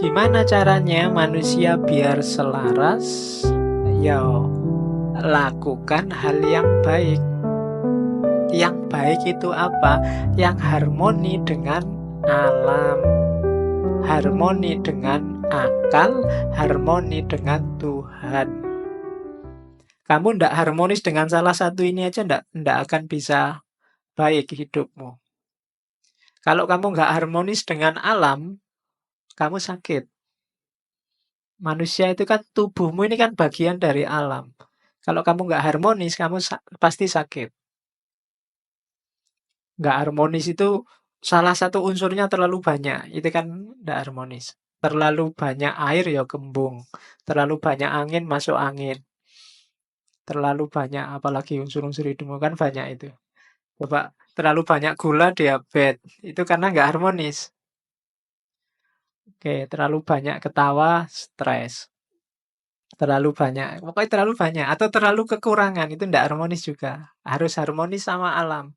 Gimana caranya manusia biar selaras? Ya, lakukan hal yang baik. Yang baik itu apa? Yang harmoni dengan alam, harmoni dengan akal, harmoni dengan Tuhan. Kamu ndak harmonis dengan salah satu ini aja ndak akan bisa baik hidupmu. Kalau kamu nggak harmonis dengan alam, kamu sakit. Manusia itu kan tubuhmu ini kan bagian dari alam. Kalau kamu nggak harmonis, kamu pasti sakit. Nggak harmonis itu salah satu unsurnya terlalu banyak. Itu kan nggak harmonis. Terlalu banyak air ya kembung. Terlalu banyak angin masuk angin. Terlalu banyak apalagi unsur-unsur hidupmu kan banyak itu. Coba terlalu banyak gula diabetes. Itu karena nggak harmonis. Oke, terlalu banyak ketawa stres. Terlalu banyak, pokoknya terlalu banyak atau terlalu kekurangan itu ndak harmonis juga. Harus harmonis sama alam.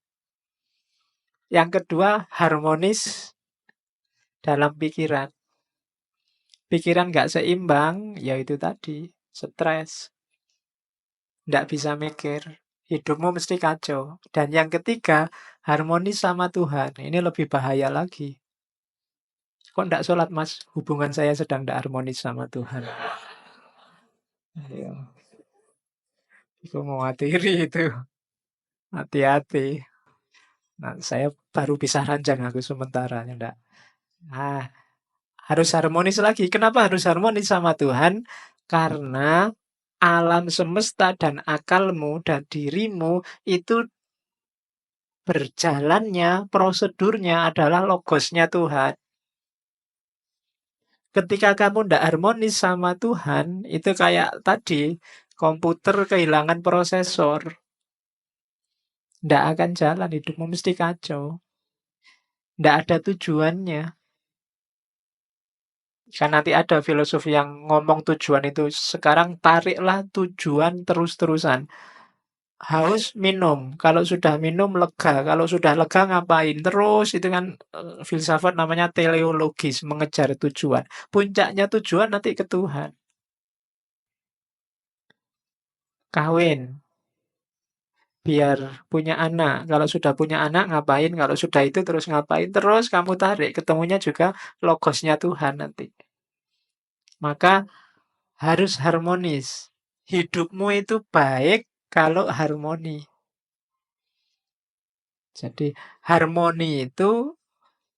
Yang kedua, harmonis dalam pikiran. Pikiran nggak seimbang, ya itu tadi, stres. Ndak bisa mikir. Hidupmu mesti kacau. Dan yang ketiga, harmonis sama Tuhan. Ini lebih bahaya lagi. Kok ndak sholat mas? Hubungan saya sedang ndak harmonis sama Tuhan. Ayo, itu mewatiri itu. Hati-hati. Nah, saya baru bisa ranjang aku sementara. Ndak. Nah, harus harmonis lagi. Kenapa harus harmonis sama Tuhan? Karena alam semesta dan akalmu dan dirimu itu berjalannya, prosedurnya adalah logosnya Tuhan. Ketika kamu tidak harmonis sama Tuhan, itu kayak tadi, komputer kehilangan prosesor. Tidak akan jalan, hidupmu mesti kacau. Tidak ada tujuannya. Kan nanti ada filosofi yang ngomong tujuan itu. Sekarang tariklah tujuan terus-terusan. Haus minum, kalau sudah minum lega, kalau sudah lega ngapain? Terus itu kan filsafat namanya teleologis, mengejar tujuan. Puncaknya tujuan nanti ke Tuhan. Kawin, biar punya anak. Kalau sudah punya anak ngapain? Kalau sudah itu terus ngapain? Terus kamu tarik, ketemunya juga logosnya Tuhan nanti. Maka harus harmonis. Hidupmu itu baik kalau harmoni. Jadi harmoni itu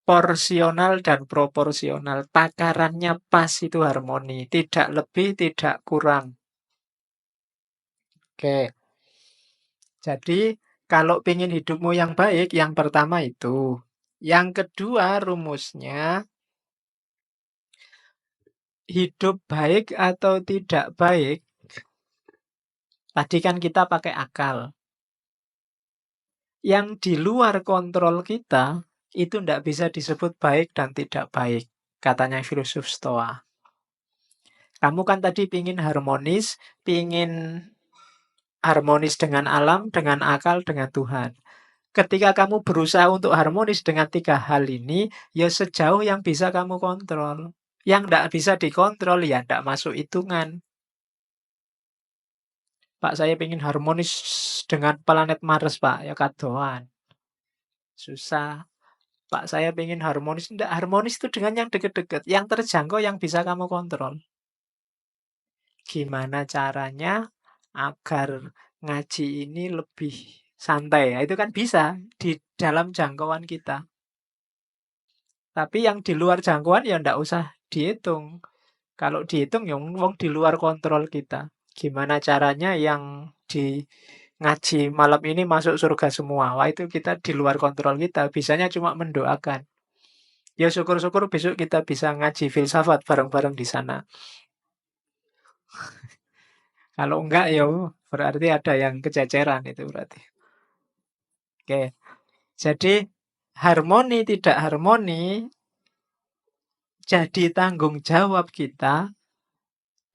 porsional dan proporsional. Takarannya pas itu harmoni. Tidak lebih, tidak kurang. Oke. Jadi kalau ingin hidupmu yang baik, yang pertama itu. Yang kedua rumusnya, hidup baik atau tidak baik. Tadi kan kita pakai akal. Yang di luar kontrol kita, itu tidak bisa disebut baik dan tidak baik. Katanya filosof Stoa. Kamu kan tadi pingin harmonis dengan alam, dengan akal, dengan Tuhan. Ketika kamu berusaha untuk harmonis dengan tiga hal ini, ya sejauh yang bisa kamu kontrol. Yang tidak bisa dikontrol, ya tidak masuk hitungan. Pak, saya ingin harmonis dengan planet Mars, Pak. Ya kadoan. Susah. Pak, saya ingin harmonis. Tidak, harmonis itu dengan yang dekat-dekat. Yang terjangkau, yang bisa kamu kontrol. Gimana caranya agar ngaji ini lebih santai? Nah, itu kan bisa di dalam jangkauan kita. Tapi yang di luar jangkauan ya ndak usah dihitung. Kalau dihitung ya wong di luar kontrol kita. Gimana caranya yang di ngaji malam ini masuk surga semua? Wah, itu kita di luar kontrol kita. Bisanya cuma mendoakan. Ya syukur-syukur besok kita bisa ngaji filsafat bareng-bareng di sana. Kalau enggak ya berarti ada yang kececeran itu berarti. Oke. Jadi harmoni tidak harmoni jadi tanggung jawab kita,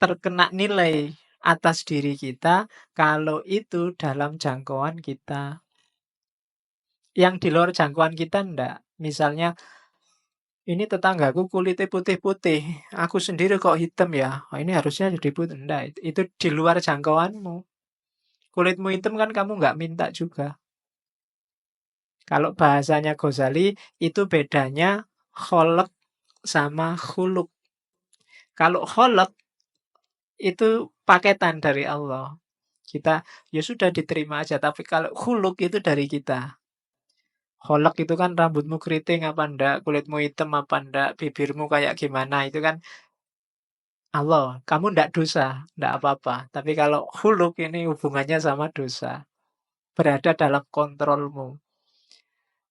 terkena nilai atas diri kita kalau itu dalam jangkauan kita. Yang di luar jangkauan kita enggak. Misalnya Ini tetanggaku kulitnya putih-putih, aku sendiri kok hitam ya. Oh, ini harusnya jadi putih. Enggak, itu di luar jangkauanmu. Kulitmu hitam kan kamu nggak minta juga. Kalau bahasanya Ghazali, itu bedanya kholek sama khuluk. Kalau kholek itu paketan dari Allah. Kita ya sudah diterima aja, tapi kalau khuluk itu dari kita. Kholek itu kan rambutmu keriting apa ndak, kulitmu hitam apa ndak, bibirmu kayak gimana, itu kan Allah, kamu ndak dosa, ndak apa-apa. Tapi kalau huluk ini hubungannya sama dosa, berada dalam kontrolmu.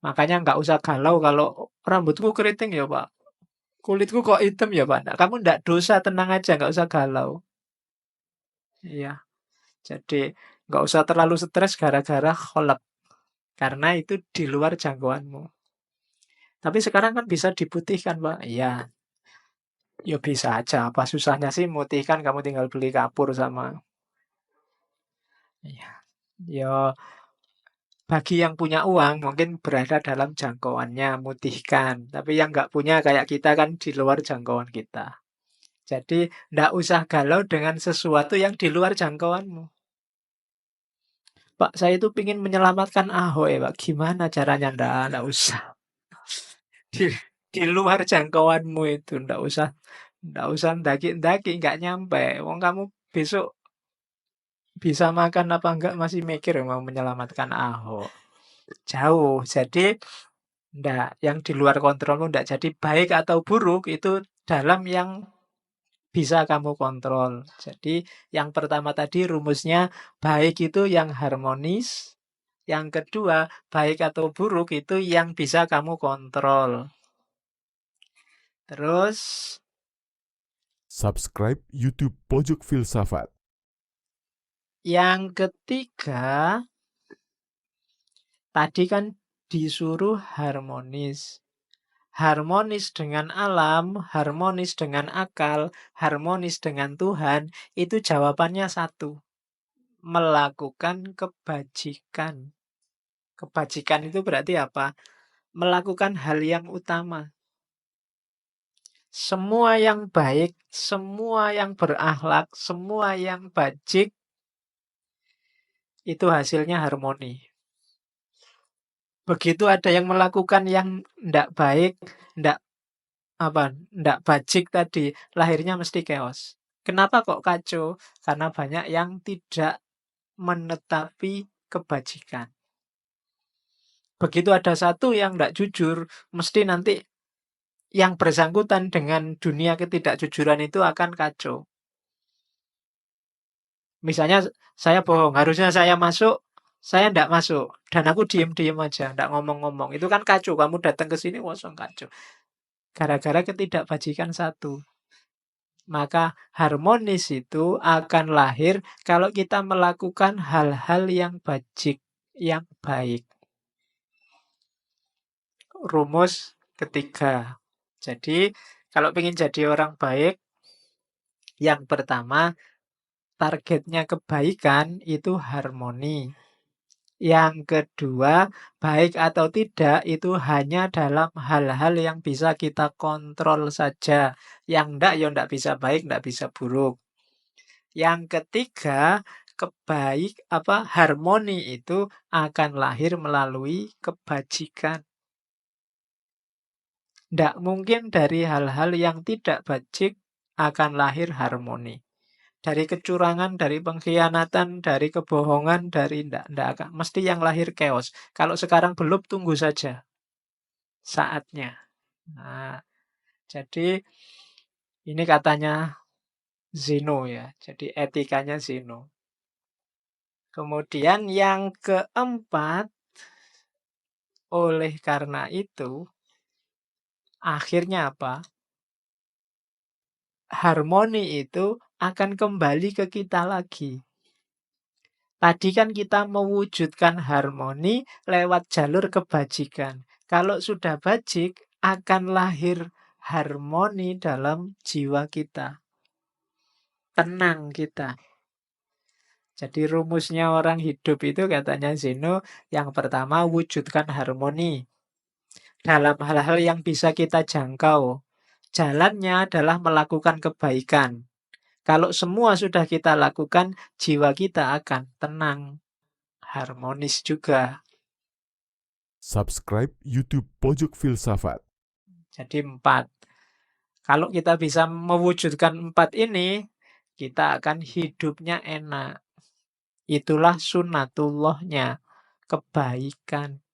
Makanya nggak usah galau kalau rambutku keriting ya Pak, kulitku kok hitam ya Pak. Nah, kamu ndak dosa, tenang aja, nggak usah galau. Iya, jadi nggak usah terlalu stres gara-gara kholek, karena itu di luar jangkauanmu. Tapi sekarang kan bisa diputihkan Pak. Iya, ya bisa aja. Apa susahnya sih memutihkan, kamu tinggal beli kapur sama. Iya. Ya, bagi yang punya uang mungkin berada dalam jangkauannya, mutihkan. Tapi yang nggak punya kayak kita kan di luar jangkauan kita. Jadi nggak usah galau dengan sesuatu yang di luar jangkauanmu. Pak, saya itu ingin menyelamatkan Ahok ya Pak. Gimana caranya? Nggak usah. Di, di luar jangkauanmu itu. Nggak usah ndaki-ndaki, nggak nyampe. Wong kamu besok bisa makan apa enggak masih mikir mau menyelamatkan Ahok. Jauh. Jadi ndak, yang di luar kontrolmu ndak. Jadi baik atau buruk itu dalam yang bisa kamu kontrol. Jadi yang pertama tadi rumusnya baik itu yang harmonis. Yang kedua, baik atau buruk itu yang bisa kamu kontrol. Terus Subscribe YouTube Pojok Filsafat. yang ketiga, tadi kan disuruh harmonis. Harmonis dengan alam, harmonis dengan akal, harmonis dengan Tuhan, itu jawabannya satu. Melakukan kebajikan. Kebajikan itu berarti apa? Melakukan hal yang utama. Semua yang baik, semua yang berakhlak, semua yang bajik, itu hasilnya harmoni. Begitu ada yang melakukan yang tidak baik, tidak apa, tidak bajik tadi, lahirnya mesti chaos. Kenapa kok kacau? Karena banyak yang tidak menetapi kebajikan. Begitu ada satu yang tidak jujur, mesti nanti yang bersangkutan dengan dunia ketidakjujuran itu akan kacau. Misalnya saya bohong, harusnya saya masuk, saya tidak masuk. Dan aku diem-diem aja, tidak ngomong-ngomong. Itu kan kacau, kamu datang ke sini kosong kacau. Gara-gara ketidakbajikan satu. Maka harmonis itu akan lahir kalau kita melakukan hal-hal yang bajik, yang baik. Rumus ketiga. Jadi, kalau ingin jadi orang baik, yang pertama, targetnya kebaikan itu harmoni. Yang kedua, baik atau tidak itu hanya dalam hal-hal yang bisa kita kontrol saja. Yang enggak, ya enggak bisa baik, enggak bisa buruk. Yang ketiga, harmoni itu akan lahir melalui kebajikan. Tidak mungkin dari hal-hal yang tidak bajik akan lahir harmoni. Dari kecurangan, dari pengkhianatan, dari kebohongan, dari ndak akan. Mesti yang lahir chaos. Kalau sekarang belum, tunggu saja saatnya. Nah, jadi ini katanya Zeno ya. Jadi etikanya Zeno. Kemudian yang keempat, oleh karena itu, akhirnya apa? Harmoni itu akan kembali ke kita lagi. Tadi kan kita mewujudkan harmoni lewat jalur kebajikan. Kalau sudah bajik, akan lahir harmoni dalam jiwa kita. Tenang kita. Jadi rumusnya orang hidup itu katanya Zeno, yang pertama wujudkan harmoni. dalam hal-hal yang bisa kita jangkau. Jalannya adalah melakukan kebaikan. Kalau semua sudah kita lakukan, jiwa kita akan tenang, harmonis juga. Subscribe YouTube Pojok Filsafat. Jadi 4. Kalau kita bisa mewujudkan 4 ini, kita akan hidupnya enak. Itulah sunnatullahnya, kebaikan.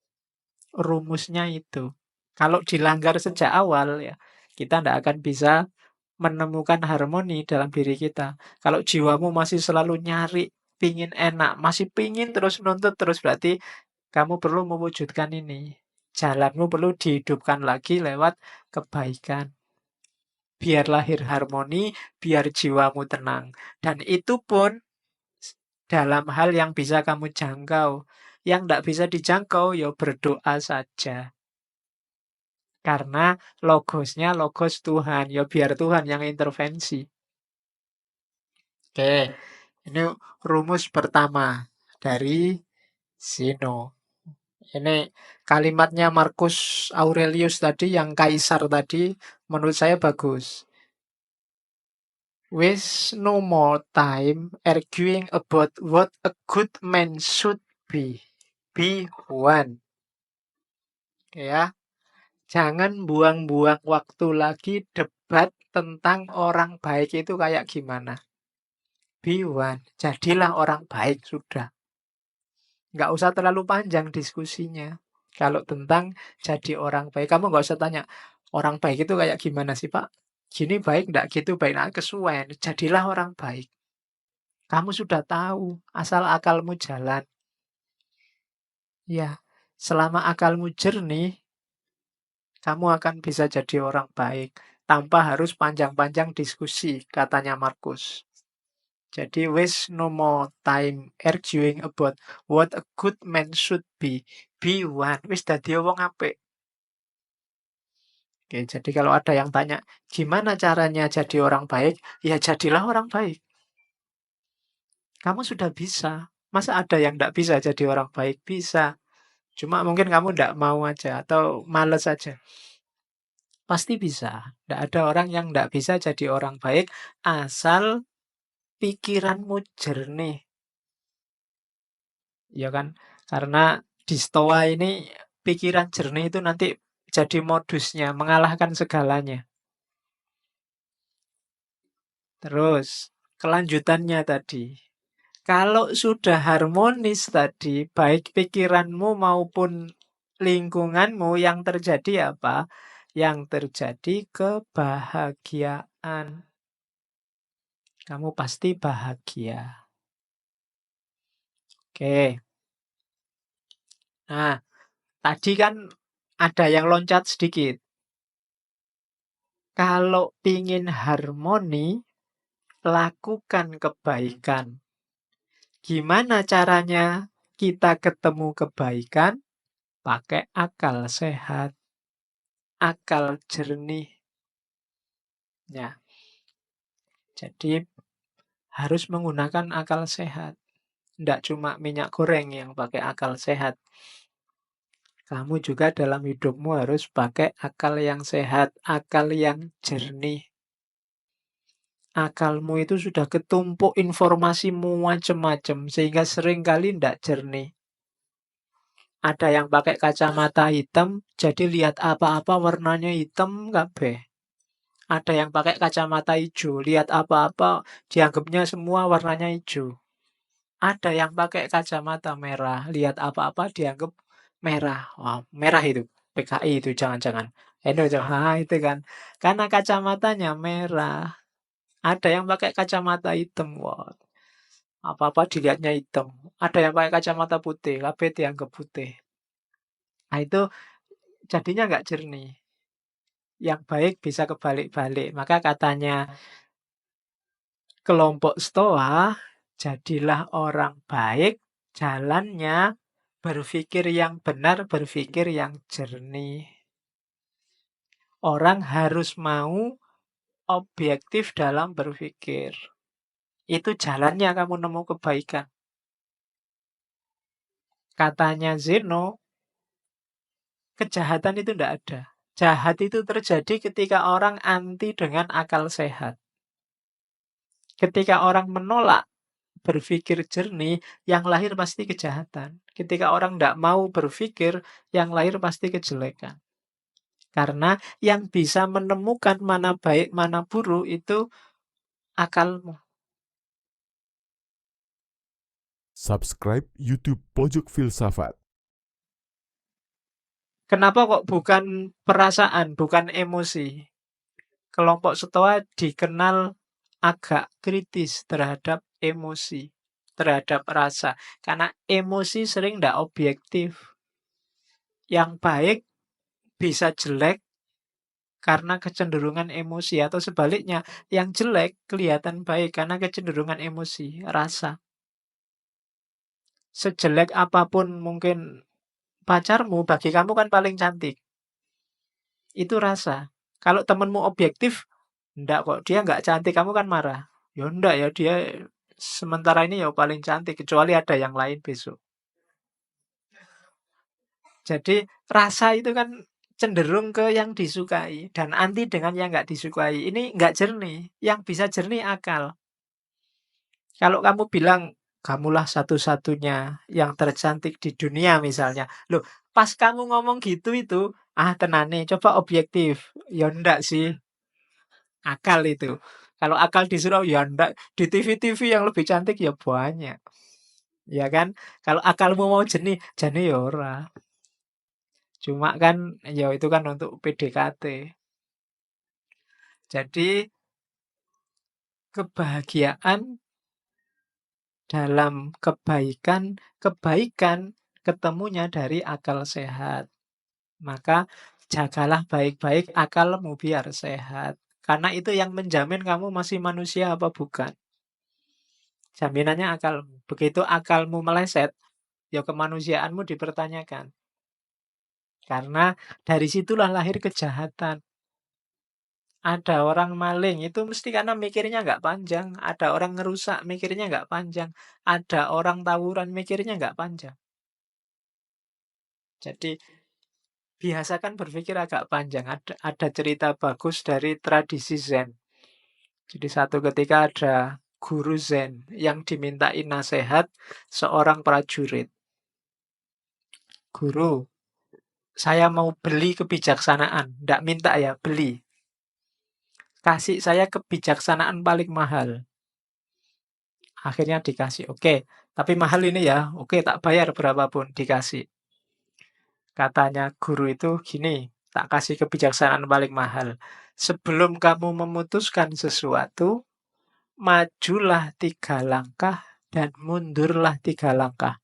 Rumusnya itu. Kalau dilanggar sejak awal ya, kita tidak akan bisa menemukan harmoni dalam diri kita. Kalau jiwamu masih selalu nyari, pingin enak, masih pingin terus nuntut terus, berarti kamu perlu mewujudkan ini. Jalanmu perlu dihidupkan lagi lewat kebaikan. Biar lahir harmoni, biar jiwamu tenang. Dan itu pun dalam hal yang bisa kamu jangkau. Yang tidak bisa dijangkau, ya berdoa saja. Karena logosnya logos Tuhan. Ya biar Tuhan yang intervensi. Oke, ini rumus pertama dari Zeno. Ini kalimatnya Marcus Aurelius tadi, yang kaisar tadi, menurut saya bagus. Waste no more time arguing about what a good man should be. Be one. Ya, jangan buang-buang waktu lagi debat tentang orang baik itu kayak gimana. Be one. Jadilah orang baik sudah. Nggak usah terlalu panjang diskusinya. Kalau tentang jadi orang baik, kamu nggak usah tanya, orang baik itu kayak gimana sih Pak? Gini baik nggak, gitu baik nggak, kesuwen. Jadilah orang baik. Kamu sudah tahu, asal akalmu jalan. Ya, selama akalmu jernih, kamu akan bisa jadi orang baik. Tanpa harus panjang-panjang diskusi, katanya Markus. Jadi, waste no more time arguing about what a good man should be. Be one. Wis dadi wong apik. Oke, jadi kalau ada yang tanya, gimana caranya jadi orang baik? Ya jadilah orang baik. Kamu sudah bisa. Masa ada yang tidak bisa jadi orang baik? Bisa. Cuma mungkin kamu tidak mau aja atau males aja. Pasti bisa. Tidak ada orang yang tidak bisa jadi orang baik asal pikiranmu jernih. Ya kan? Karena di Stoa ini pikiran jernih itu nanti jadi modusnya, mengalahkan segalanya. Terus, kelanjutannya tadi. Kalau sudah harmonis tadi, baik pikiranmu maupun lingkunganmu, yang terjadi apa? Yang terjadi kebahagiaan. Kamu pasti bahagia. Oke. Nah, tadi kan ada yang loncat sedikit. Kalau ingin harmoni, lakukan kebaikan. Gimana caranya kita ketemu kebaikan? Pakai akal sehat, akal jernih. Ya, jadi harus menggunakan akal sehat. Tidak cuma minyak goreng yang pakai akal sehat. Kamu juga dalam hidupmu harus pakai akal yang sehat, akal yang jernih. Akalmu itu sudah ketumpuk informasimu macam-macam, sehingga seringkali tidak jernih. Ada yang pakai kacamata hitam, jadi lihat apa-apa warnanya hitam kabeh. Ada yang pakai kacamata hijau, lihat apa-apa dianggapnya semua warnanya hijau. Ada yang pakai kacamata merah, lihat apa-apa dianggap merah. Wah, merah itu. PKI itu jangan-jangan. Itu kan. Karena kacamatanya merah. Ada yang pakai kacamata hitam. Wah, apa-apa dilihatnya hitam. Ada yang pakai kacamata putih, kabeh dianggap putih. Nah, itu jadinya nggak jernih. Yang baik bisa kebalik-balik. Maka katanya kelompok Stoa, jadilah orang baik, jalannya berpikir yang benar, berpikir yang jernih. Orang harus mau objektif dalam berpikir. Itu jalannya kamu nemu kebaikan. Katanya Zeno, Kejahatan itu tidak ada. Jahat itu terjadi ketika orang anti dengan akal sehat. Ketika orang menolak berpikir jernih, yang lahir pasti kejahatan. Ketika orang tidak mau berpikir, yang lahir pasti kejelekan. Karena yang bisa menemukan mana baik, mana buruk itu akalmu. Subscribe YouTube Pojok Filsafat. Kenapa kok bukan perasaan, bukan emosi? Kelompok Stoa dikenal agak kritis terhadap emosi, terhadap rasa. Karena emosi sering tidak objektif. Yang baik bisa jelek karena kecenderungan emosi. Atau sebaliknya, yang jelek kelihatan baik karena kecenderungan emosi, rasa. Sejelek apapun mungkin pacarmu, bagi kamu kan paling cantik. Itu rasa. Kalau temenmu objektif, enggak kok, dia nggak cantik, kamu kan marah. Ya enggak ya, dia sementara ini ya paling cantik, kecuali ada yang lain besok. Jadi rasa itu kan cenderung ke yang disukai dan anti dengan yang nggak disukai. Ini nggak jernih. Yang bisa jernih akal. Kalau kamu bilang, kamulah satu-satunya yang tercantik di dunia misalnya. Loh, pas kamu ngomong gitu itu, tenane, coba objektif. Ya enggak sih, akal itu. Kalau akal disuruh, ya enggak. Di TV-TV yang lebih cantik ya banyak. Ya kan? Kalau akalmu mau jernih, jernih ya ora. Cuma kan, ya itu kan untuk PDKT. Jadi, kebahagiaan dalam kebaikan, kebaikan ketemunya dari akal sehat. Maka jagalah baik-baik akalmu biar sehat. Karena itu yang menjamin kamu masih manusia apa bukan. Jaminannya akalmu. Begitu akalmu meleset, ya kemanusiaanmu dipertanyakan. Karena dari situlah lahir kejahatan. Ada orang maling, itu mesti karena mikirnya nggak panjang. Ada orang ngerusak, mikirnya nggak panjang. Ada orang tawuran, mikirnya nggak panjang. Jadi biasakan berpikir agak panjang. Ada cerita bagus dari tradisi Zen. Jadi satu ketika ada guru Zen yang dimintai nasihat seorang prajurit. Guru, saya mau beli kebijaksanaan. Nggak minta ya, beli. Kasih saya kebijaksanaan paling mahal. Akhirnya dikasih. Oke, tapi mahal ini ya. Oke, tak bayar berapapun dikasih. Katanya guru itu gini, tak kasih kebijaksanaan paling mahal. Sebelum kamu memutuskan sesuatu, majulah 3 langkah dan mundurlah 3 langkah.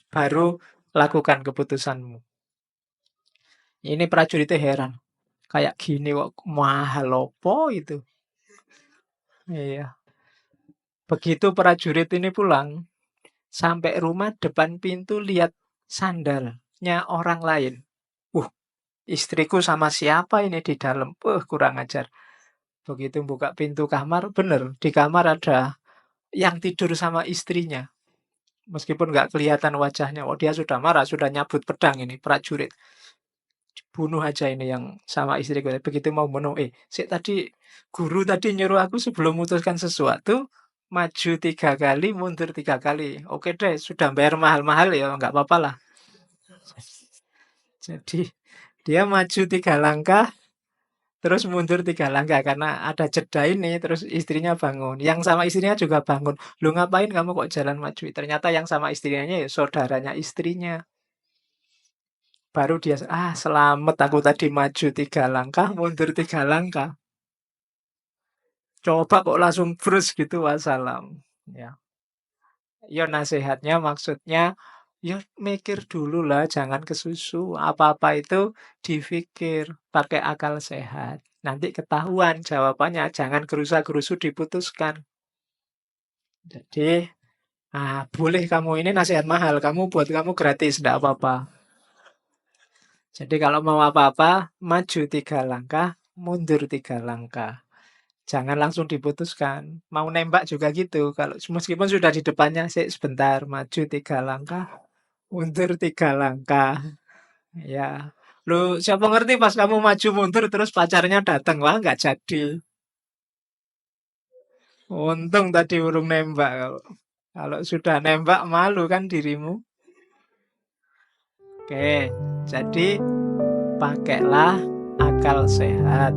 Baru lakukan keputusanmu. Ini prajuritnya heran. Kayak gini kok mahal apa itu? Iya. Begitu prajurit ini pulang, sampai rumah depan pintu lihat sandalnya orang lain. Istriku sama siapa ini di dalam? Kurang ajar. Begitu buka pintu kamar, bener, di kamar ada yang tidur sama istrinya. Meskipun nggak kelihatan wajahnya. Oh, dia sudah marah, sudah nyabut pedang ini, prajurit. Bunuh aja ini yang sama istriku. Begitu mau bunuh, tadi guru tadi nyuruh aku sebelum memutuskan sesuatu, maju 3 kali, mundur 3 kali. Oke deh, sudah bayar mahal-mahal ya, nggak apa-apa lah. Jadi dia maju 3 langkah, terus mundur 3 langkah karena ada jeda ini, terus istrinya bangun. Yang sama istrinya juga bangun. Lu ngapain kamu kok jalan maju? Ternyata yang sama istrinya ya saudaranya istrinya. Baru dia, selamat aku tadi maju 3 langkah, mundur 3 langkah. Coba kok langsung brus gitu, wassalam. Ya, ya nasihatnya maksudnya, ya mikir dulu lah, jangan kesusu. Apa-apa itu dipikir, pakai akal sehat. Nanti ketahuan jawabannya, jangan gerusa-gerusu diputuskan. Jadi, boleh kamu ini nasihat mahal, buat kamu gratis, enggak apa-apa. Jadi kalau mau apa-apa, maju 3 langkah, mundur 3 langkah. Jangan langsung diputuskan. Mau nembak juga gitu. Kalau meskipun sudah di depannya, sih sebentar, maju 3 langkah, Mundur 3 langkah. Ya. Lu siapa ngerti pas kamu maju mundur terus pacarnya datang. Wah, nggak jadi. Untung tadi urung nembak. Kalau sudah nembak malu kan dirimu. Oke, jadi pakailah akal sehat.